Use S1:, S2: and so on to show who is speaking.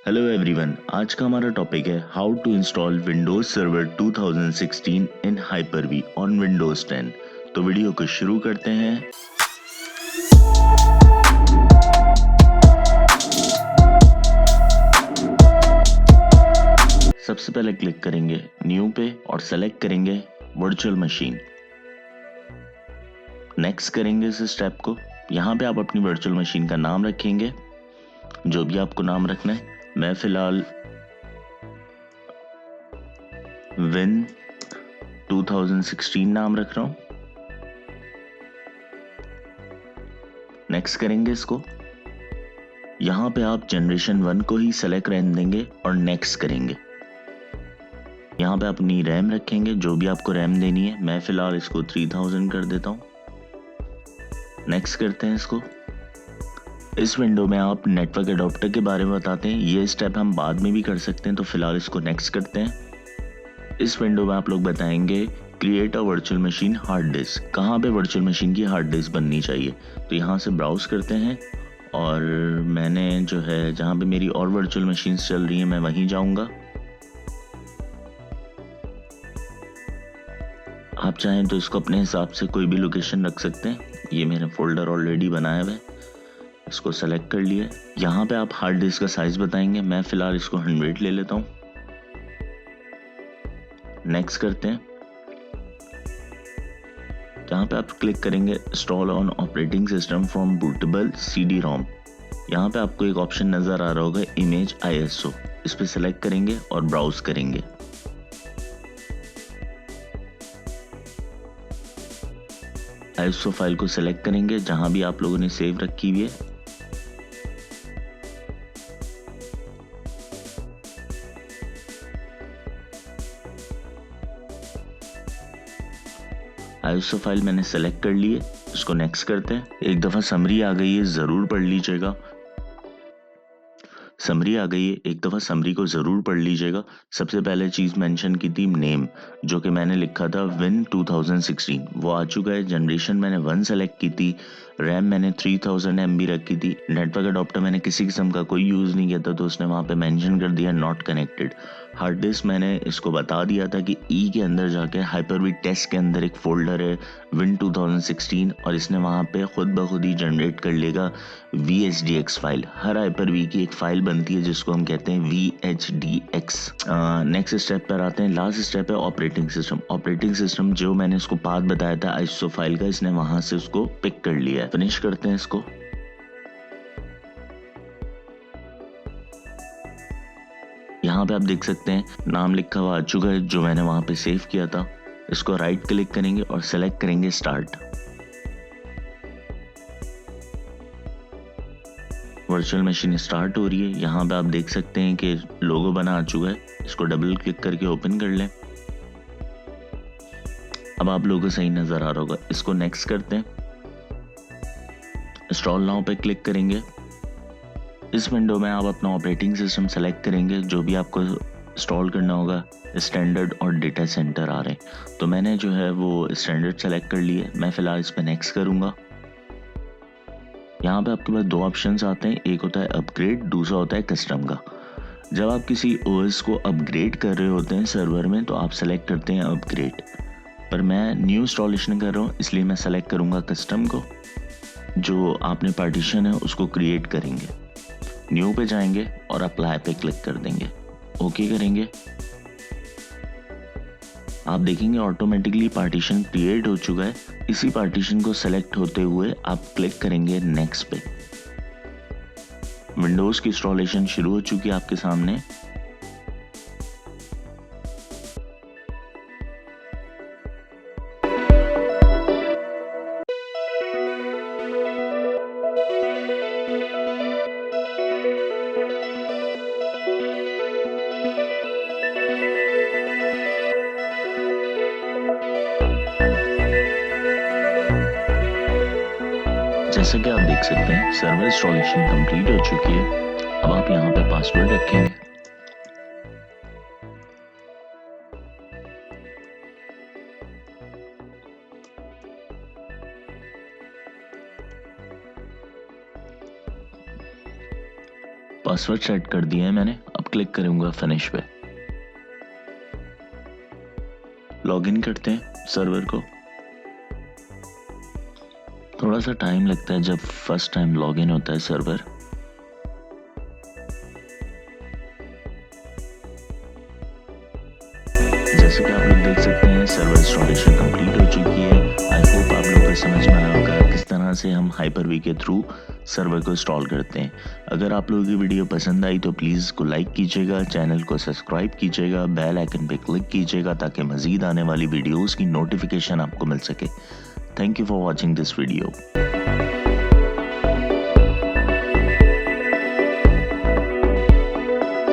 S1: Hello everyone, आज का हमारा टॉपिक है how to install Windows server 2016 in Hyper V on Windows 10। तो वीडियो को शुरू करते हैं। सबसे पहले क्लिक करेंगे न्यू पे और सेलेक्ट करेंगे वर्चुअल मशीन। नेक्स्ट करेंगे इस स्टेप को। यहाँ पे आप अपनी वर्चुअल मशीन का नाम रखेंगे, जो भी आपको नाम रखना है। मैं फिलहाल विन 2016 नाम रख रहा हूं। नेक्स्ट करेंगे इसको। यहां पे आप जनरेशन 1 को ही सेलेक्ट रहने देंगे और नेक्स्ट करेंगे। यहां पे अपनी रैम रखेंगे, जो भी आपको रैम देनी है। मैं फिलहाल इसको 3000 कर देता हूं। नेक्स्ट करते हैं इसको। इस विंडो में आप नेटवर्क एडाप्टर के बारे में बताते हैं। ये स्टेप हम बाद में भी कर सकते हैं, तो फिलहाल इसको नेक्स्ट करते हैं। इस विंडो में आप लोग बताएंगे create a virtual machine hard disk. कहाँ पे वर्चुअल मशीन की हार्ड डिस्क बननी चाहिए, तो यहाँ से ब्राउज करते हैं और मैंने जो है जहाँ पे मेरी और वर्चुअल मशीन्स चल रही हैं मैं वहीं जाऊँगा। आप चाहें तो इसको अपने हिसाब से कोई भी लोकेशन रख सकते हैं। ये मेरा फोल्डर ऑलरेडी बनाया हुआ है, इसको सेलेक्ट कर लिया। यहाँ पे आप हार्ड डिस्क का साइज बताएंगे। मैं फिलहाल इसको 100 ले लेता हूँ। नेक्स्ट करते हैं। यहाँ पे आप क्लिक करेंगे install on operating system from bootable CD-ROM। यहाँ पे आपको एक ऑप्शन नजर आ रहा होगा इमेज ISO। इस पे सेलेक्ट करेंगे और ब्राउज करेंगे। ISO फाइल को सेलेक्ट करेंगे जहां भी आप लोगों ने सेव रखी हुई है। ISO फाइल मैंने सेलेक्ट कर ली है, इसको नेक्स्ट करते हैं। एक दफ़ा समरी आ गई है, ज़रूर पढ़ लीजिएगा। समरी आ गई है, एक दफ़ा समरी को ज़रूर पढ़ लीजिएगा। सबसे पहले चीज़ मेंशन की थी नेम, जो कि मैंने लिखा था विन 2016, वो आ चुका है। जनरेशन मैंने 1 सेलेक्ट की थी। रैम मैंने 3000 MB रखी थी। नेटवर्क अडॉप्टर मैंने किसी किस्म का कोई यूज़ नहीं किया था, तो उसने वहाँ पे मेंशन कर दिया नॉट कनेक्टेड। हार्ड डिस्क मैंने इसको बता दिया था कि ई के अंदर जाके हाइपर-वी टेस्ट के अंदर एक फोल्डर है विन 2016, और इसने वहाँ पे खुद ब खुद ही जनरेट कर लेगा VHDX फाइल। हर हाइपर-वी की एक फाइल बनती है जिसको हम कहते हैं VHDX। नेक्स्ट स्टेप पर आते हैं। लास्ट स्टेप है ऑपरेटिंग सिस्टम। ऑपरेटिंग सिस्टम जो मैंने इसको पाथ बताया था ISO फाइल का, इसने वहां से उसको पिक कर लिया है। फिनिश करते हैं इसको। यहाँ पे आप देख सकते हैं नाम लिखा हुआ आ चुका है जो मैंने वहां पे सेव किया था। इसको राइट क्लिक करेंगे और सेलेक्ट करेंगे स्टार्ट। वर्चुअल मशीन स्टार्ट हो रही है। यहाँ पे आप देख सकते हैं कि लोगो बना आ चुका है। इसको डबल क्लिक करके ओपन कर लें। अब आप लोगों को सही नजर आ रहा होगा। इसको नेक्स्ट करते हैं। इंस्टॉल नाउ पे क्लिक करेंगे। इस विंडो में आप अपना ऑपरेटिंग सिस्टम सेलेक्ट करेंगे, जो भी आपको इंस्टॉल करना होगा। स्टैंडर्ड और डेटा सेंटर आ रहे हैं, तो मैंने जो है वो स्टैंडर्ड सेलेक्ट कर लिया है। मैं फिलहाल इस पर नेक्स्ट करूँगा। यहाँ पे आपके पास 2 ऑप्शंस आते हैं, एक होता है अपग्रेड, दूसरा होता है कस्टम का। जब आप किसी OS को अपग्रेड कर रहे होते हैं सर्वर में, तो आप सेलेक्ट करते हैं अपग्रेड, पर मैं न्यू इंस्टॉलेशन कर रहा हूँ इसलिए मैं सेलेक्ट करूँगा कस्टम को। जो आपने पार्टीशन है उसको क्रिएट करेंगे। न्यू पे जाएंगे और अप्लाई पे क्लिक कर देंगे, ओके करेंगे। आप देखेंगे ऑटोमेटिकली पार्टीशन क्रिएट हो चुका है। इसी पार्टीशन को सेलेक्ट होते हुए आप क्लिक करेंगे नेक्स्ट पे। विंडोज की इंस्टॉलेशन शुरू हो चुकी है आपके सामने। जैसा कि आप देख सकते हैं सर्वर इंस्टॉलेशन कंप्लीट हो चुकी है। अब आप यहाँ पे पासवर्ड रखेंगे। पासवर्ड सेट कर दिया है मैंने, अब क्लिक करूंगा फिनिश पे। लॉगिन करते हैं सर्वर को। थोड़ा सा टाइम लगता है जब फर्स्ट टाइम लॉगिन होता है सर्वर। जैसे कि आप लोग देख सकते हैं सर्वर इंस्टॉलेशन कंप्लीट हो चुकी है। आई होप आप लोग को समझ में आया होगा किस तरह से हम हाइपर-वी के थ्रू सर्वर को इंस्टॉल करते हैं। अगर आप लोगों की वीडियो पसंद आई तो प्लीज़ इसको लाइक कीजिएगा, चैनल को सब्सक्राइब कीजिएगा, बेल आइकन पे क्लिक कीजिएगा ताकि मज़ीद आने वाली वीडियोज़ की नोटिफिकेशन आपको मिल सके। Thank you for watching this video.